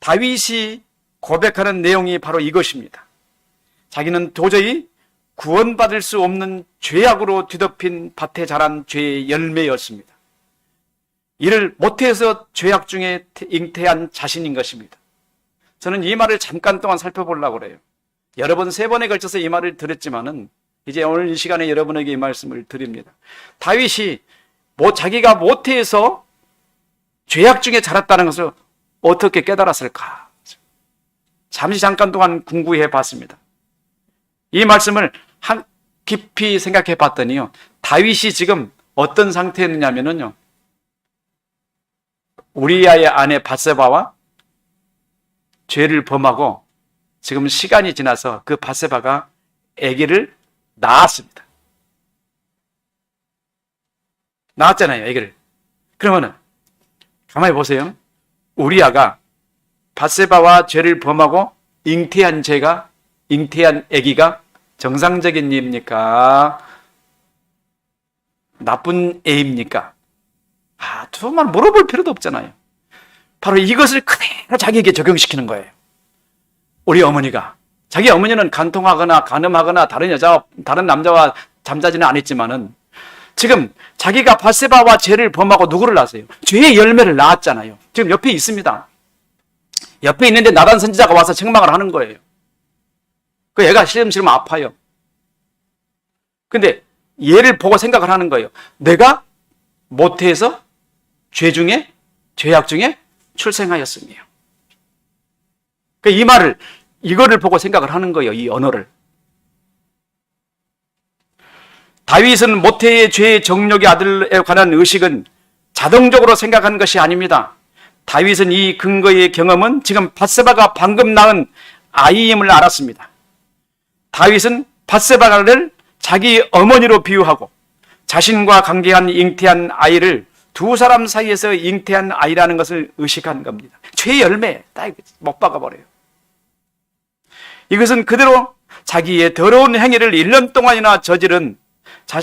다윗이 고백하는 내용이 바로 이것입니다. 자기는 도저히 구원받을 수 없는 죄악으로 뒤덮인 밭에 자란 죄의 열매였습니다. 이를 못해서 죄악 중에 잉태한 자신인 것입니다. 저는 이 말을 잠깐 동안 살펴보려고 그래요. 여러 번, 세 번에 걸쳐서 이 말을 드렸지만은 이제 오늘 이 시간에 여러분에게 이 말씀을 드립니다. 다윗이 자기가 못해서 죄악 중에 자랐다는 것을 어떻게 깨달았을까? 잠깐 동안 궁구해 봤습니다. 이 말씀을 깊이 생각해 봤더니요. 다윗이 지금 어떤 상태였느냐면요. 우리아의 아내 밧세바와 죄를 범하고 지금 시간이 지나서 그 밧세바가 아기를 낳았습니다. 낳았잖아요, 아기를. 그러면은 가만히 보세요. 우리아가 밧세바와 죄를 범하고 잉태한 아기가 정상적인 애입니까? 나쁜 애입니까? 정말 물어볼 필요도 없잖아요. 바로 이것을 그대로 자기에게 적용시키는 거예요. 우리 어머니가 자기 어머니는 간통하거나 간음하거나 다른 남자와 잠자지는 않았지만은 지금 자기가 밧세바와 죄를 범하고 누구를 낳았어요? 죄의 열매를 낳았잖아요. 지금 옆에 있습니다. 옆에 있는데 나단 선지자가 와서 책망을 하는 거예요. 그 애가 시름시름 아파요. 근데 얘를 보고 생각을 하는 거예요. 내가 모태에서 죄악 중에 출생하였으며. 이거를 보고 생각을 하는 거예요. 이 언어를. 다윗은 모태의 죄의 정욕의 아들에 관한 의식은 자동적으로 생각한 것이 아닙니다. 다윗은 이 근거의 경험은 지금 밧세바가 방금 낳은 아이임을 알았습니다. 다윗은 밧세바를 자기 어머니로 비유하고 자신과 관계한 잉태한 아이를 두 사람 사이에서 잉태한 아이라는 것을 의식한 겁니다. 죄의 열매 딱 못 박아버려요. 이것은 그대로 자기의 더러운 행위를 1년 동안이나 저지른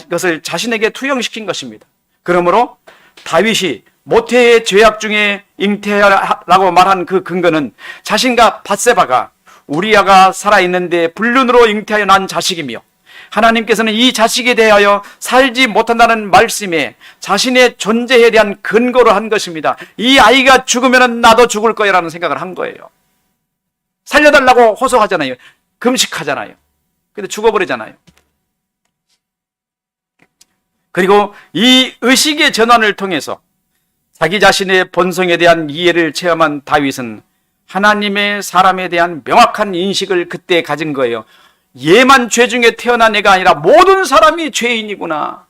것을 자신에게 투영시킨 것입니다. 그러므로 다윗이 모태의 죄악 중에 잉태하라고 말한 그 근거는 자신과 밧세바가 우리아가 살아있는데 불륜으로 잉태하여 난 자식이며 하나님께서는 이 자식에 대하여 살지 못한다는 말씀에 자신의 존재에 대한 근거로 한 것입니다. 이 아이가 죽으면 나도 죽을 거야라는 생각을 한 거예요. 살려달라고 호소하잖아요. 금식하잖아요. 근데 죽어버리잖아요. 그리고 이 의식의 전환을 통해서 자기 자신의 본성에 대한 이해를 체험한 다윗은 하나님의 사람에 대한 명확한 인식을 그때 가진 거예요. 얘만 죄 중에 태어난 애가 아니라 모든 사람이 죄인이구나.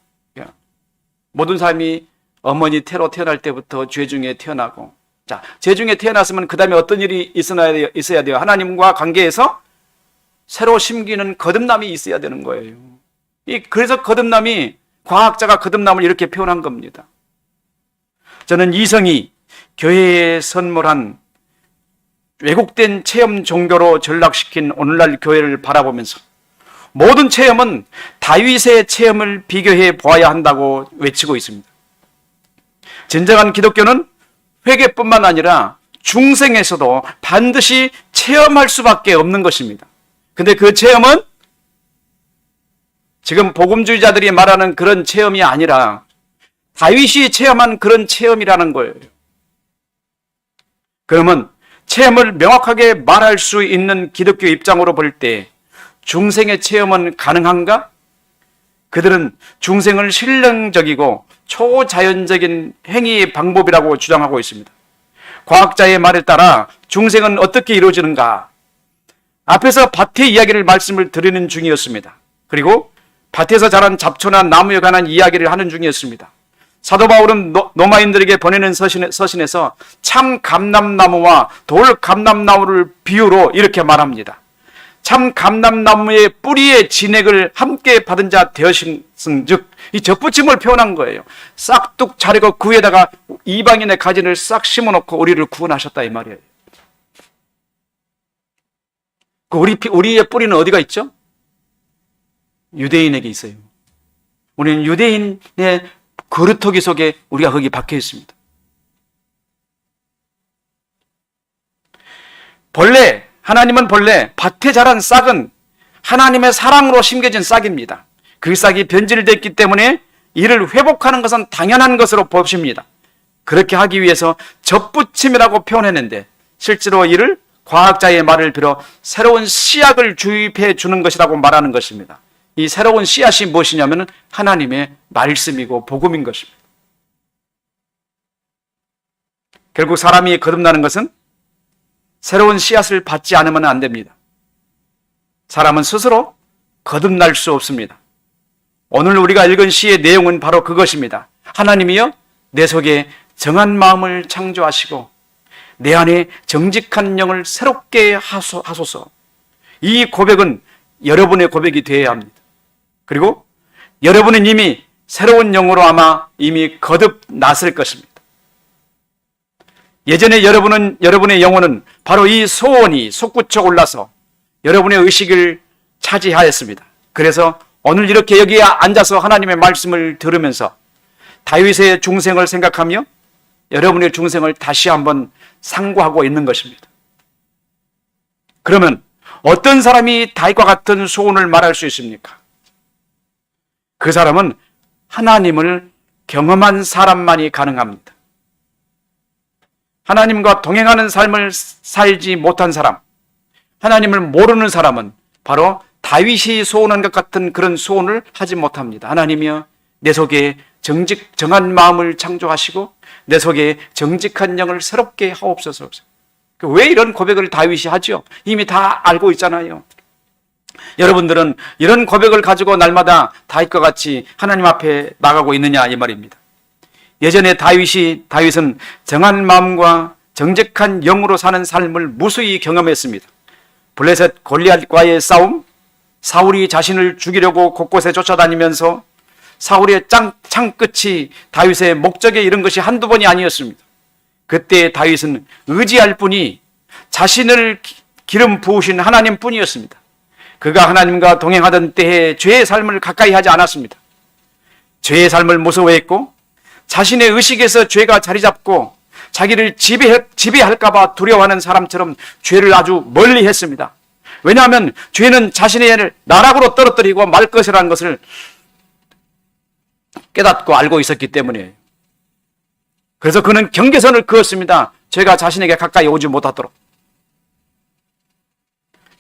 모든 사람이 어머니 태로 태어날 때부터 죄 중에 태어나고, 자, 죄 중에 태어났으면 그 다음에 어떤 일이 있어야 돼요? 하나님과 관계에서 새로 심기는 거듭남이 있어야 되는 거예요. 그래서 거듭남이, 과학자가 거듭남을 이렇게 표현한 겁니다. 저는 이성이 교회에 선물한 왜곡된 체험 종교로 전락시킨 오늘날 교회를 바라보면서 모든 체험은 다윗의 체험을 비교해 보아야 한다고 외치고 있습니다. 진정한 기독교는 회개뿐만 아니라 중생에서도 반드시 체험할 수밖에 없는 것입니다. 근데 그 체험은 지금 복음주의자들이 말하는 그런 체험이 아니라 다윗이 체험한 그런 체험이라는 거예요. 그러면 체험을 명확하게 말할 수 있는 기독교 입장으로 볼 때 중생의 체험은 가능한가? 그들은 중생을 실능적이고 초자연적인 행위의 방법이라고 주장하고 있습니다. 과학자의 말에 따라 중생은 어떻게 이루어지는가? 앞에서 밭의 이야기를 말씀을 드리는 중이었습니다. 그리고 밭에서 자란 잡초나 나무에 관한 이야기를 하는 중이었습니다. 사도 바울은 로마인들에게 보내는 서신에서 참 감람나무와 돌 감람나무를 비유로 이렇게 말합니다. 참 감람나무의 뿌리의 진액을 함께 받은 자 되었은즉, 이 접붙임을 표현한 거예요. 싹둑 자르고 그 위에다가 이방인의 가지를 싹 심어놓고 우리를 구원하셨다 이 말이에요. 우리의 뿌리는 어디가 있죠? 유대인에게 있어요. 우리는 유대인의 그루터기 속에 우리가 거기 박혀 있습니다. 하나님은 본래 밭에 자란 싹은 하나님의 사랑으로 심겨진 싹입니다. 그 싹이 변질됐기 때문에 이를 회복하는 것은 당연한 것으로 보십니다. 그렇게 하기 위해서 접붙임이라고 표현했는데 실제로 이를 과학자의 말을 빌어 새로운 씨앗을 주입해 주는 것이라고 말하는 것입니다. 이 새로운 씨앗이 무엇이냐면 하나님의 말씀이고 복음인 것입니다. 결국 사람이 거듭나는 것은 새로운 씨앗을 받지 않으면 안 됩니다. 사람은 스스로 거듭날 수 없습니다. 오늘 우리가 읽은 시의 내용은 바로 그것입니다. 하나님이여 내 속에 정한 마음을 창조하시고 내 안에 정직한 영을 새롭게 하소서. 이 고백은 여러분의 고백이 되어야 합니다. 그리고 여러분은 이미 새로운 영으로 아마 이미 거듭났을 것입니다. 예전에 여러분의 영혼은 바로 이 소원이 솟구쳐 올라서 여러분의 의식을 차지하였습니다. 그래서 오늘 이렇게 여기에 앉아서 하나님의 말씀을 들으면서 다윗의 중생을 생각하며 여러분의 중생을 다시 한번 상고하고 있는 것입니다. 그러면 어떤 사람이 다윗과 같은 소원을 말할 수 있습니까? 그 사람은 하나님을 경험한 사람만이 가능합니다. 하나님과 동행하는 삶을 살지 못한 사람, 하나님을 모르는 사람은 바로 다윗이 소원한 것 같은 그런 소원을 하지 못합니다. 하나님이여 내 속에 정한 마음을 창조하시고 내 속에 정직한 영을 새롭게 하옵소서. 왜 이런 고백을 다윗이 하죠? 이미 다 알고 있잖아요. 여러분들은 이런 고백을 가지고 날마다 다윗과 같이 하나님 앞에 나가고 있느냐 이 말입니다. 예전에 다윗은 정한 마음과 정직한 영으로 사는 삶을 무수히 경험했습니다. 블레셋 골리앗과의 싸움, 사울이 자신을 죽이려고 곳곳에 쫓아다니면서 사울의 창끝이 다윗의 목적에 이른 것이 한두 번이 아니었습니다. 그때 다윗은 의지할 분이 자신을 기름 부으신 하나님 뿐이었습니다. 그가 하나님과 동행하던 때에 죄의 삶을 가까이 하지 않았습니다. 죄의 삶을 무서워했고 자신의 의식에서 죄가 자리 잡고 자기를 지배할까 봐 두려워하는 사람처럼 죄를 아주 멀리 했습니다. 왜냐하면 죄는 자신의 나락으로 떨어뜨리고 말 것이라는 것을 깨닫고 알고 있었기 때문이에요. 그래서 그는 경계선을 그었습니다. 죄가 자신에게 가까이 오지 못하도록.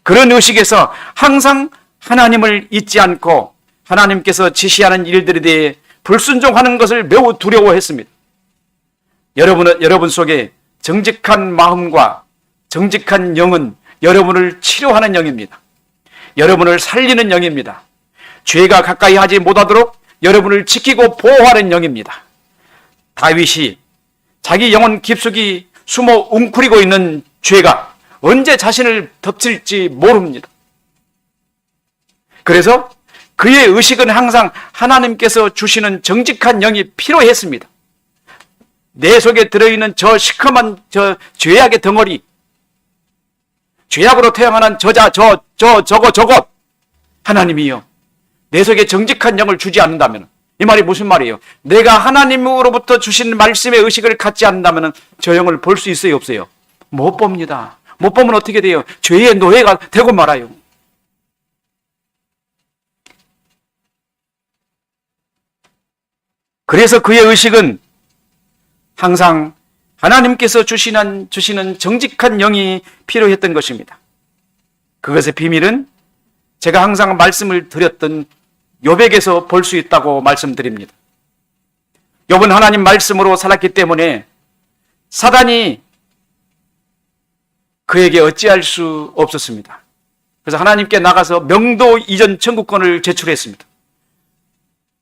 그런 의식에서 항상 하나님을 잊지 않고 하나님께서 지시하는 일들에 대해 불순종하는 것을 매우 두려워했습니다. 여러분 속에 정직한 마음과 정직한 영은 여러분을 치료하는 영입니다. 여러분을 살리는 영입니다. 죄가 가까이 하지 못하도록 여러분을 지키고 보호하는 영입니다. 다윗이 자기 영혼 깊숙이 숨어 웅크리고 있는 죄가 언제 자신을 덮칠지 모릅니다. 그래서 그의 의식은 항상 하나님께서 주시는 정직한 영이 필요했습니다. 내 속에 들어있는 저 시커먼 저 죄악의 덩어리, 죄악으로 태어난 저것 하나님이요, 내 속에 정직한 영을 주지 않는다면, 이 말이 무슨 말이에요? 내가 하나님으로부터 주신 말씀의 의식을 갖지 않는다면 저 영을 볼 수 있어요, 없어요? 못 봅니다. 못 보면 어떻게 돼요? 죄의 노예가 되고 말아요. 그래서 그의 의식은 항상 하나님께서 주시는 정직한 영이 필요했던 것입니다. 그것의 비밀은 제가 항상 말씀을 드렸던 욥에게서 볼 수 있다고 말씀드립니다. 욥은 하나님 말씀으로 살았기 때문에 사단이 그에게 어찌할 수 없었습니다. 그래서 하나님께 나가서 명도 이전 청구권을 제출했습니다.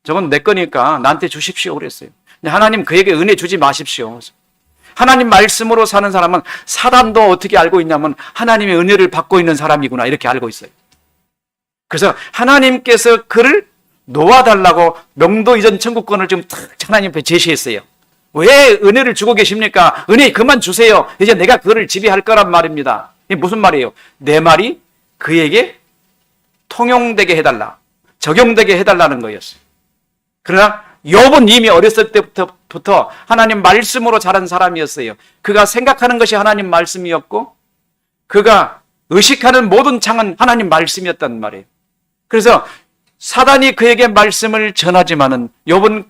저건 내 거니까 나한테 주십시오 그랬어요. 근데 하나님 그에게 은혜 주지 마십시오. 하나님 말씀으로 사는 사람은 사단도 어떻게 알고 있냐면 하나님의 은혜를 받고 있는 사람이구나 이렇게 알고 있어요. 그래서 하나님께서 그를 놓아달라고 명도 이전 청구권을 지금 하나님 앞에 제시했어요. 왜 은혜를 주고 계십니까? 은혜 그만 주세요. 이제 내가 그를 지배할 거란 말입니다. 이게 무슨 말이에요? 내 말이 그에게 통용되게 해달라, 적용되게 해달라는 거였어요. 그러나 욥은 이미 어렸을 때부터 하나님 말씀으로 자란 사람이었어요. 그가 생각하는 것이 하나님 말씀이었고 그가 의식하는 모든 창은 하나님 말씀이었단 말이에요. 그래서 사단이 그에게 말씀을 전하지만은 욥은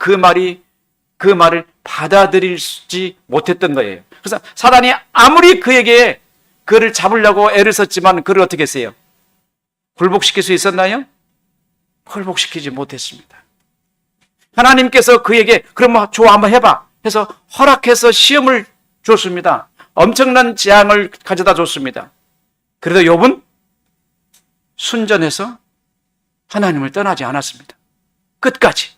그 말을 받아들이지 못했던 거예요. 그래서 사단이 아무리 그에게 그를 잡으려고 애를 썼지만 그를 어떻게 했어요? 굴복시킬 수 있었나요? 굴복시키지 못했습니다. 하나님께서 그에게 그럼 좋아 한번 해봐 해서 허락해서 시험을 줬습니다. 엄청난 재앙을 가져다 줬습니다. 그래도 욥은 순전해서 하나님을 떠나지 않았습니다. 끝까지.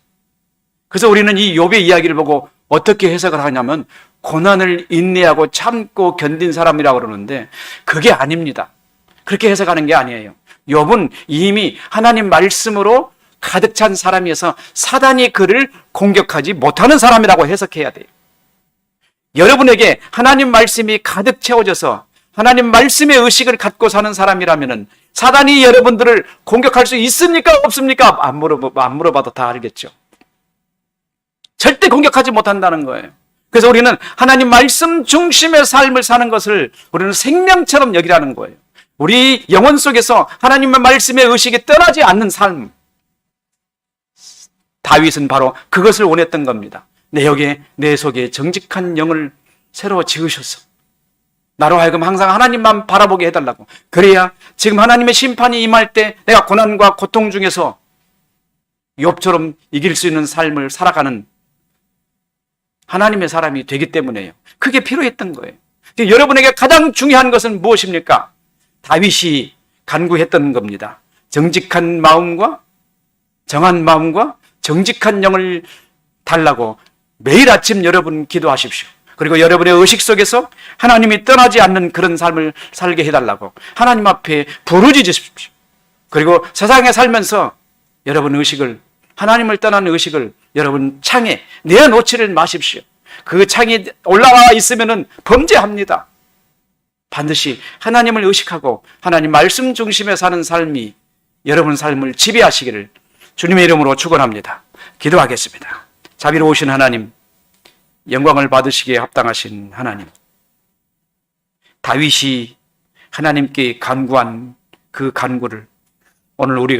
그래서 우리는 이 욥의 이야기를 보고 어떻게 해석을 하냐면 고난을 인내하고 참고 견딘 사람이라고 그러는데 그게 아닙니다. 그렇게 해석하는 게 아니에요. 욥은 이미 하나님 말씀으로 가득 찬 사람이어서 사단이 그를 공격하지 못하는 사람이라고 해석해야 돼요. 여러분에게 하나님 말씀이 가득 채워져서 하나님 말씀의 의식을 갖고 사는 사람이라면 사단이 여러분들을 공격할 수 있습니까? 없습니까? 안 물어봐도 다 알겠죠. 절대 공격하지 못한다는 거예요. 그래서 우리는 하나님 말씀 중심의 삶을 사는 것을 우리는 생명처럼 여기라는 거예요. 우리 영혼 속에서 하나님의 말씀의 의식이 떠나지 않는 삶. 다윗은 바로 그것을 원했던 겁니다. 내 속에 정직한 영을 새로 지으셔서 나로 하여금 항상 하나님만 바라보게 해달라고. 그래야 지금 하나님의 심판이 임할 때 내가 고난과 고통 중에서 욥처럼 이길 수 있는 삶을 살아가는 하나님의 사람이 되기 때문에요. 그게 필요했던 거예요. 여러분에게 가장 중요한 것은 무엇입니까? 다윗이 간구했던 겁니다. 정직한 마음과 정한 마음과 정직한 영을 달라고 매일 아침 여러분 기도하십시오. 그리고 여러분의 의식 속에서 하나님이 떠나지 않는 그런 삶을 살게 해달라고 하나님 앞에 부르짖으십시오. 그리고 세상에 살면서 여러분 의식을, 하나님을 떠나는 의식을 여러분 창에 내어놓지를 마십시오. 그 창이 올라와 있으면 범죄합니다. 반드시 하나님을 의식하고 하나님 말씀 중심에 사는 삶이 여러분 삶을 지배하시기를 주님의 이름으로 축원합니다. 기도하겠습니다. 자비로우신 하나님, 영광을 받으시기에 합당하신 하나님, 다윗이 하나님께 간구한 그 간구를 오늘 우리가